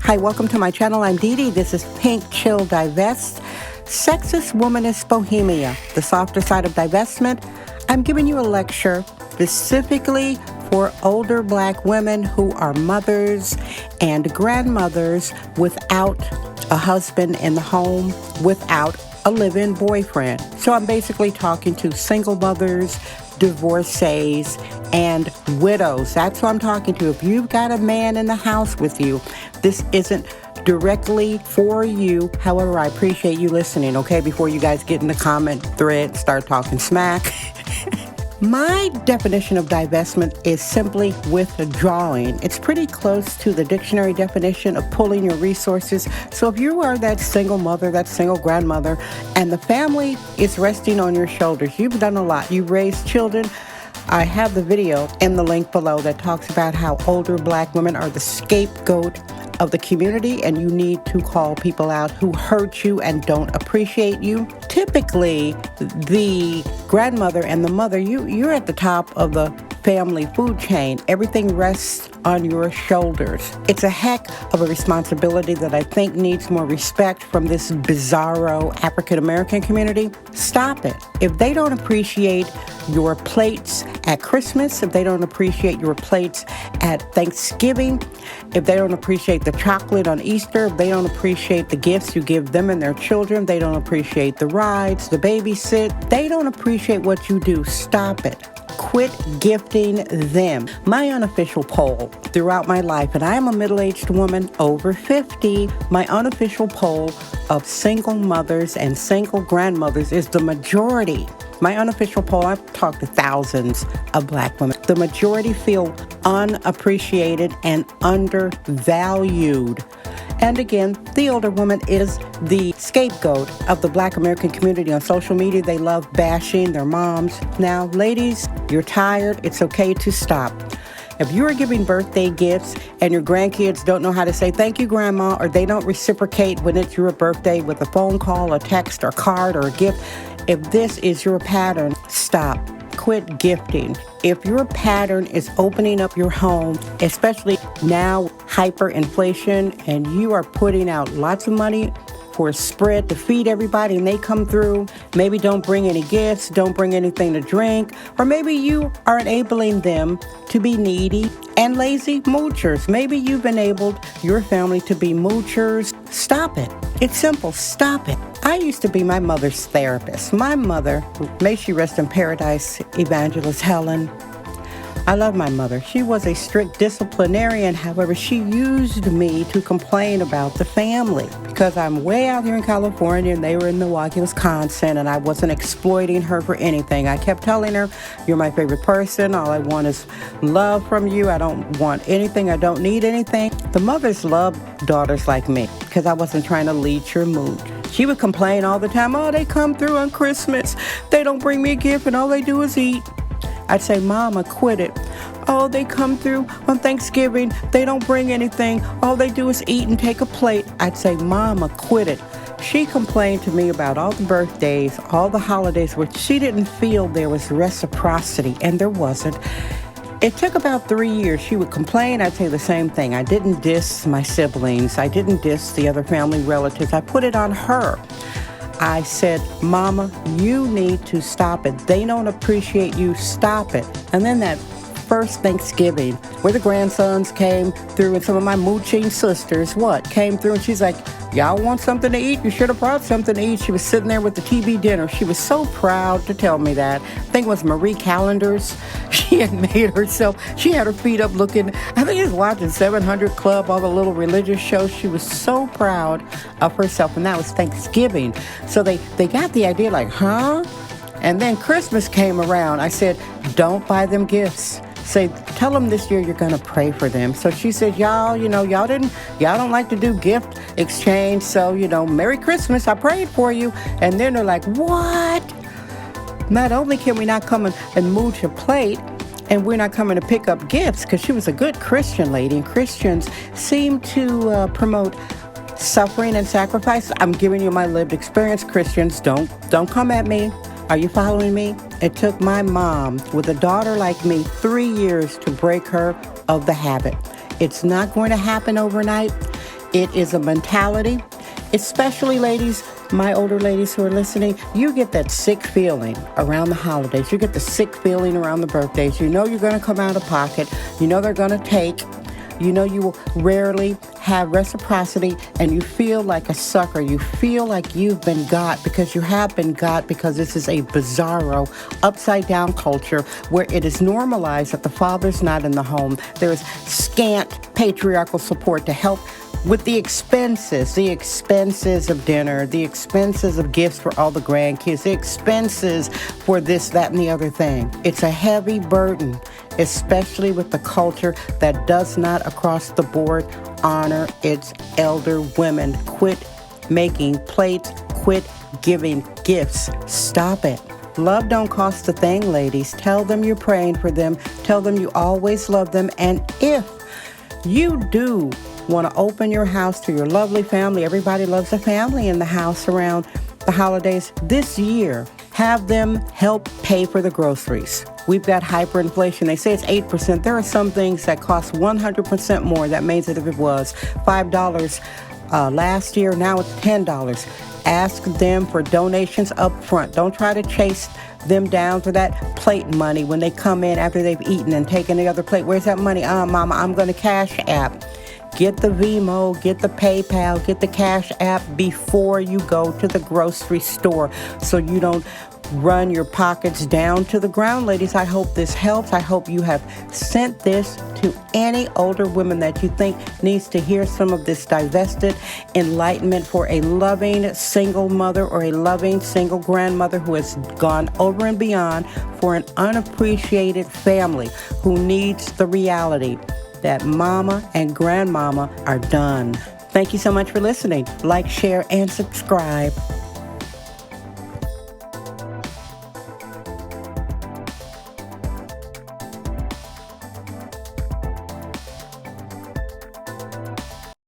Hi, welcome to my channel. I'm Dee Dee. This is Pink Chill Divest. Sexist Womanist Bohemia, the softer side of divestment. I'm giving you a lecture specifically for older black women who are mothers and grandmothers without a husband in the home, without a live-in boyfriend. So I'm basically talking to single mothers, divorcees, and widows. That's who I'm talking to. If you've got a man in the house with you, this isn't directly for you. However, I appreciate you listening, okay? Before you guys get in the comment thread and start talking smack. My definition of divestment is simply withdrawing. It's pretty close to the dictionary definition of pulling your resources. So if you are that single mother, that single grandmother, and the family is resting on your shoulders, you've done a lot. You've raised children. I have the video in the link below that talks about how older black women are the scapegoat of the community, and you need to call people out who hurt you and don't appreciate you. Typically, the grandmother and the mother, you're at the top of the family food chain. Everything rests on your shoulders. It's a heck of a responsibility that I think needs more respect from this bizarro African-American community. Stop it. If they don't appreciate your plates at Christmas, if they don't appreciate your plates at Thanksgiving, if they don't appreciate the chocolate on Easter, if they don't appreciate the gifts you give them and their children, they don't appreciate the rides, the babysit, they don't appreciate what you do, stop it. Quit gifting them. My unofficial poll throughout my life, and I am a middle-aged woman over 50, my unofficial poll of single mothers and single grandmothers is the majority. My unofficial poll, I've talked to thousands of black women. The majority feel unappreciated and undervalued. And again, the older woman is the scapegoat of the black American community on social media. They love bashing their moms. Now, ladies, you're tired. It's okay to stop. If you're giving birthday gifts and your grandkids don't know how to say thank you, grandma, or they don't reciprocate when it's your birthday with a phone call, a text, or card, or a gift, if this is your pattern, stop. Quit gifting. If your pattern is opening up your home, especially now hyperinflation, and you are putting out lots of money for a spread to feed everybody, and they come through, maybe don't bring any gifts, don't bring anything to drink, or maybe you are enabling them to be needy and lazy moochers. Maybe you've enabled your family to be moochers. Stop it. It's simple. Stop it. I used to be my mother's therapist. My mother, may she rest in paradise, Evangelist Helen. I love my mother. She was a strict disciplinarian. However, she used me to complain about the family because I'm way out here in California and they were in Milwaukee, Wisconsin, and I wasn't exploiting her for anything. I kept telling her, you're my favorite person. All I want is love from you. I don't want anything. I don't need anything. The mothers love daughters like me because I wasn't trying to lead your mood. She would complain all the time, oh, they come through on Christmas. They don't bring me a gift and all they do is eat. I'd say, Mama, quit it. Oh, they come through on Thanksgiving. They don't bring anything. All they do is eat and take a plate. I'd say, Mama, quit it. She complained to me about all the birthdays, all the holidays, where she didn't feel there was reciprocity, and there wasn't. It took about 3 years. She would complain. I'd say the same thing. I didn't diss my siblings. I didn't diss the other family relatives. I put it on her. I said, Mama, you need to stop it. They don't appreciate you. Stop it. And then that first Thanksgiving where the grandsons came through and some of my mooching sisters, came through and she's like, y'all want something to eat? You should have brought something to eat. She was sitting there with the TV dinner. She was so proud to tell me that. I think it was Marie Callender's. She had made herself, she had her feet up looking, I think she was watching 700 Club, all the little religious shows. She was so proud of herself, and that was Thanksgiving. So they got the idea like, huh? And then Christmas came around. I said, don't buy them gifts. Tell them this year you're going to pray for them. So she said, y'all don't like to do gift exchange. So, Merry Christmas. I prayed for you. And then they're like, what? Not only can we not come and mooch a plate, and we're not coming to pick up gifts, because she was a good Christian lady, and Christians seem to promote suffering and sacrifice. I'm giving you my lived experience. Christians, don't come at me. Are you following me? It took my mom, with a daughter like me, 3 years to break her of the habit. It's not going to happen overnight. It is a mentality, especially ladies, my older ladies who are listening, you get that sick feeling around the holidays. You get the sick feeling around the birthdays. You know you're going to come out of pocket. You know they're going to take. You know you will rarely have reciprocity, and you feel like a sucker. You feel like you've been got, because you have been got, because this is a bizarro, upside-down culture where it is normalized that the father's not in the home. There is scant patriarchal support to help with the expenses of dinner, the expenses of gifts for all the grandkids, the expenses for this, that, and the other thing. It's a heavy burden, especially with the culture that does not across the board honor its elder women. Quit making plates, quit giving gifts. Stop it. Love don't cost a thing, ladies. Tell them you're praying for them. Tell them you always love them. And if you do want to open your house to your lovely family, everybody loves a family in the house around the holidays this year, have them help pay for the groceries. We've got hyperinflation. They say it's 8%. There are some things that cost 100% more. That means that if it was $5 last year, now it's $10. Ask them for donations up front. Don't try to chase them down for that plate money when they come in after they've eaten and taken the other plate. Where's that money? Mama, I'm going to Cash App. Get the Venmo, get the PayPal, get the Cash App before you go to the grocery store so you don't run your pockets down to the ground. Ladies, I hope this helps. I hope you have sent this to any older women that you think needs to hear some of this divested enlightenment for a loving single mother or a loving single grandmother who has gone over and beyond for an unappreciated family who needs the reality that mama and grandmama are done. Thank you so much for listening. Like, share, and subscribe.